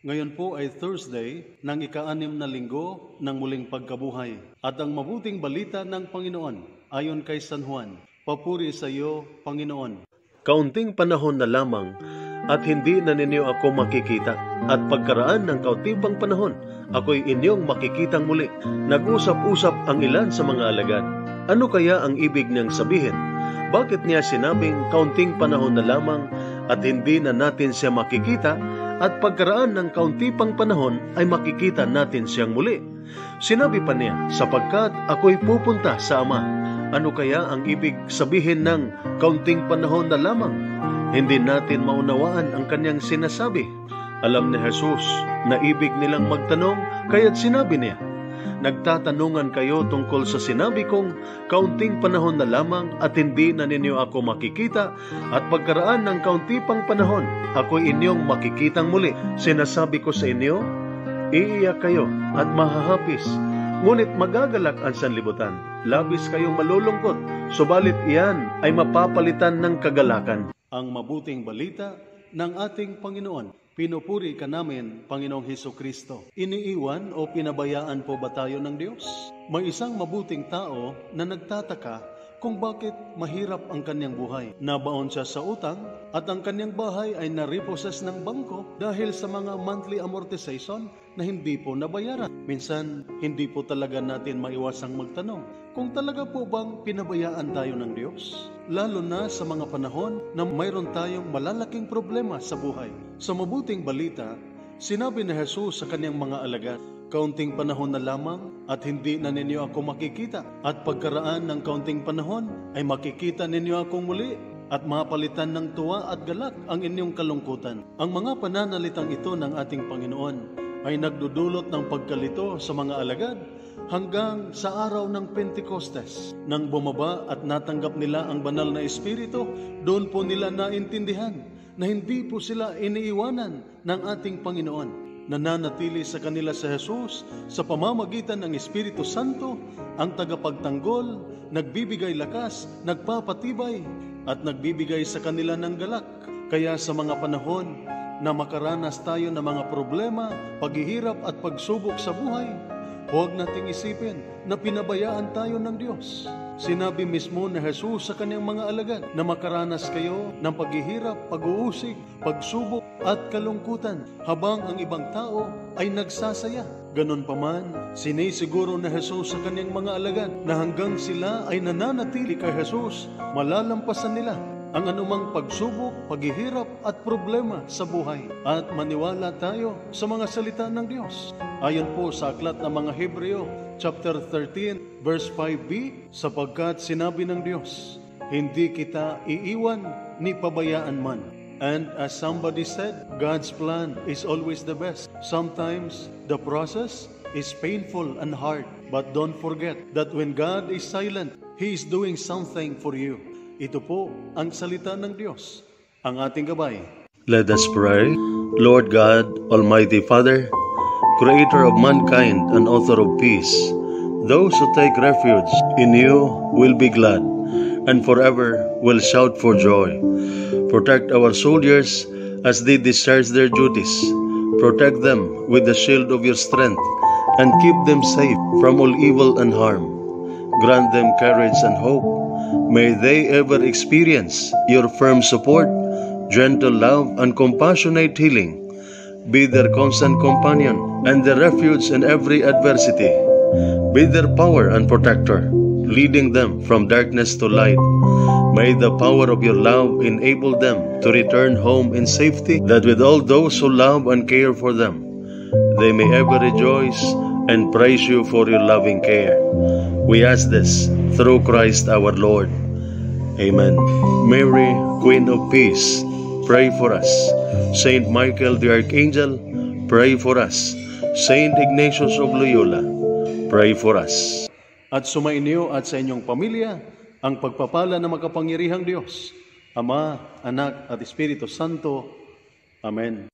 Ngayon po ay Thursday ng ika-6 na linggo ng muling pagkabuhay. At ang mabuting balita ng Panginoon ayon kay San Juan. Papuri sa iyo, Panginoon. Kaunting panahon na lamang at hindi na ninyo ako makikita. At pagkaraan ng kautibang panahon, ako'y inyong makikitang muli. Nag-usap-usap ang ilan sa mga alagad. Ano kaya ang ibig niyang sabihin? Bakit niya sinabing kaunting panahon na lamang at hindi na natin siya makikita at pagkaraan ng kaunti pang panahon ay makikita natin siyang muli? Sinabi pa niya, sapagkat ako'y pupunta sa Ama. Ano kaya ang ibig sabihin ng kaunting panahon na lamang? Hindi natin maunawaan ang kanyang sinasabi. Alam ni Jesus na ibig nilang magtanong, kaya't sinabi niya, nagtatanungan kayo tungkol sa sinabi kong kaunting panahon na lamang at hindi na ninyo ako makikita at pagkaraan ng kaunti pang panahon, ako'y inyong makikitang muli. Sinasabi ko sa inyo, iiyak kayo at mahahapis, ngunit magagalak ang sanlibutan. Labis kayong malulungkot, subalit iyan ay mapapalitan ng kagalakan. Ang mabuting balita ng ating Panginoon. Pinupuri ka namin, Panginoong Hesukristo. Iniiwan o pinabayaan po ba tayo ng Diyos? May isang mabuting tao na nagtataka kung bakit mahirap ang kanyang buhay. Nabaon siya sa utang at ang kanyang bahay ay nariposes ng bangko dahil sa mga monthly amortization na hindi po nabayaran. Minsan, hindi po talaga natin maiwasang magtanong kung talaga po bang pinabayaan tayo ng Diyos? Lalo na sa mga panahon na mayroon tayong malalaking problema sa buhay. Sa mabuting balita, sinabi ni Jesus sa kanyang mga alagad, kaunting panahon na lamang at hindi na ninyo ako makikita. At pagkaraan ng kaunting panahon ay makikita ninyo akong muli at mapalitan ng tuwa at galak ang inyong kalungkutan. Ang mga pananalitang ito ng ating Panginoon ay nagdudulot ng pagkalito sa mga alagad hanggang sa araw ng Pentecostes. Nang bumaba at natanggap nila ang banal na Espiritu, doon po nila naintindihan na hindi po sila iniiwanan ng ating Panginoon. Nananatili sa kanila sa Jesus sa pamamagitan ng Espiritu Santo, ang tagapagtanggol, nagbibigay lakas, nagpapatibay, at nagbibigay sa kanila ng galak. Kaya sa mga panahon na makaranas tayo ng mga problema, paghihirap at pagsubok sa buhay, huwag nating isipin na pinabayaan tayo ng Diyos. Sinabi mismo ni Jesus sa kanyang mga alagad na makaranas kayo ng paghihirap, pag-uusig, pagsubok at kalungkutan habang ang ibang tao ay nagsasaya. Ganon pa man, sinisiguro na Jesus sa kanyang mga alagad na hanggang sila ay nananatili kay Jesus, malalampasan nila ang anumang pagsubok, paghihirap at problema sa buhay. At maniwala tayo sa mga salita ng Diyos. Ayon po sa aklat ng mga Hebreo, chapter 13, verse 5b, sapagkat sinabi ng Diyos, hindi kita iiwan ni pabayaan man. And as somebody said, God's plan is always the best. Sometimes the process is painful and hard. But don't forget that when God is silent, He is doing something for you. Ito po ang salita ng Diyos, ang ating gabay. Let us pray. Lord God, Almighty Father, Creator of mankind and author of peace, those who take refuge in you will be glad and forever will shout for joy. Protect our soldiers as they discharge their duties. Protect them with the shield of your strength and keep them safe from all evil and harm. Grant them courage and hope. May they ever experience your firm support, gentle love, and compassionate healing. Be their constant companion and their refuge in every adversity. Be their power and protector, leading them from darkness to light. May the power of your love enable them to return home in safety, that with all those who love and care for them, they may ever rejoice and praise you for your loving care. We ask this through Christ our Lord. Amen. Mary, Queen of Peace, pray for us. Saint Michael the Archangel, pray for us. Saint Ignatius of Loyola, pray for us. At sumainyo at sa inyong pamilya ang pagpapala ng makapangyarihang Diyos, Ama, Anak at Espiritu Santo. Amen.